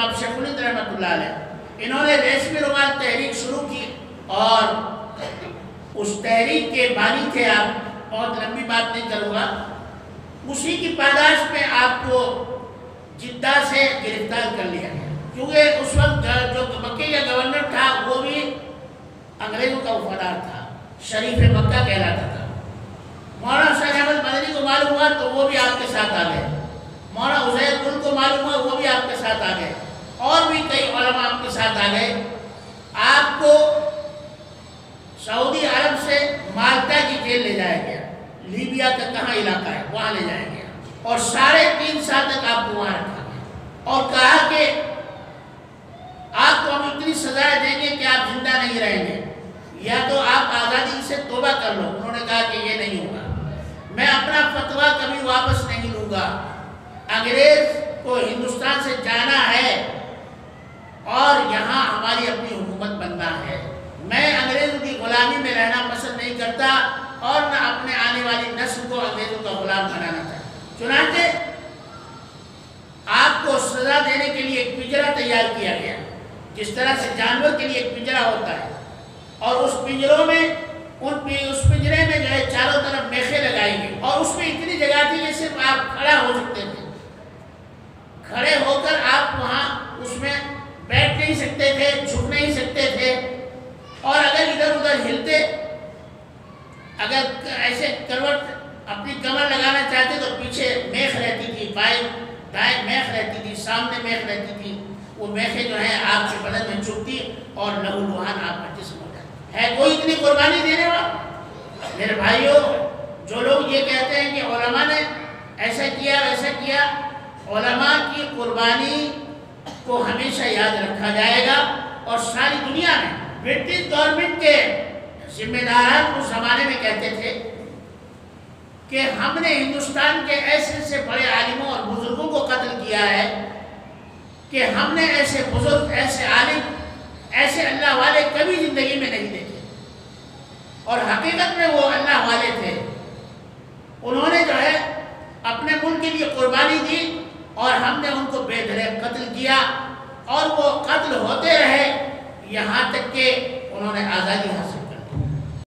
امام شیخ الہند رحمۃ اللہ علیہ، انہوں نے ریشمی رومال تحریک شروع کی اور اس تحریک کے بانی تھے آپ، بہت لمبی بات نہیں کروں گا۔ اسی کی پاداش میں آپ کو جدہ سے گرفتار کر لیا گیا، کیونکہ اس وقت جو مکے کا گورنر تھا وہ بھی انگریزوں کا وفادار تھا، شریف مکہ کہلاتا تھا۔ مولانا حسین احمد مدنی کو معلوم ہوا تو وہ بھی آپ کے ساتھ آ گئے، مولانا عزیر گل کو معلوم ہوا وہ بھی آپ کے ساتھ آ گئے، اور بھی کئی علماء آپ کے ساتھ آ گئے۔ آپ کو سعودی عرب سے مالٹا کی جیل لے جایا گیا، لیبیا کا کہاں علاقہ ہے وہاں لے جایا گیا، اور 3.5 سال تک آپ کو وہاں رکھا گیا اور کہا کہ آپ کو ہم اتنی سزائیں دیں گے کہ آپ زندہ نہیں رہیں گے، یا تو آپ آزادی سے توبہ کر لو۔ انہوں نے کہا کہ یہ نہیں ہوگا، میں اپنا فتویٰ کبھی واپس نہیں لوں گا، انگریز کو ہندوستان سے جانا ہے اور یہاں ہماری اپنی حکومت بننا ہے، میں انگریزوں کی غلامی میں رہنا پسند نہیں کرتا اور نہ اپنے آنے والی نسل کو انگریزوں کا غلام بنانا چاہتا۔ چنانچہ آپ کو سزا دینے کے لیے ایک پنجرہ تیار کیا گیا، جس طرح سے جانور کے لیے ایک پنجرہ ہوتا ہے، اور اس پنجروں میں اس پنجرے میں جو ہے چاروں طرف میخیں لگائی گئی، اور اس میں اتنی جگہ تھی کہ صرف آپ کھڑا ہو سکتے تھے، کھڑے ہو کر آپ وہاں اس میں بیٹھ نہیں سکتے تھے، جھک نہیں سکتے تھے، اور اگر ادھر ادھر ہلتے، اگر ایسے کروٹ اپنی کمر لگانا چاہتے تو پیچھے میخ رہتی تھی، دائیں میخ رہتی تھی، سامنے میخ رہتی تھی، وہ میخیں جو ہیں آپ کے بدن میں چبھتی اور لہو لہان آپ کا جسم ہو جاتا ہے۔ کوئی اتنی قربانی دینے والا؟ میرے بھائیوں، جو لوگ یہ کہتے ہیں کہ علماء نے ایسا کیا ویسا کیا، علماء کی قربانی کو ہمیشہ یاد رکھا جائے گا، اور ساری دنیا میں برٹش گورنمنٹ کے ذمہ داران اس زمانے میں کہتے تھے کہ ہم نے ہندوستان کے ایسے سے بڑے عالموں اور بزرگوں کو قتل کیا ہے کہ ہم نے ایسے بزرگ، ایسے عالم، ایسے اللہ والے کبھی زندگی میں نہیں دیکھے، اور حقیقت میں وہ اللہ والے تھے۔ انہوں نے جو ہے اپنے ملک کے لیے قربانی دی، اور ہم نے ان کو بے دریغ قتل کیا، اور وہ قتل ہوتے رہے یہاں تک کہ انہوں نے آزادی حاصل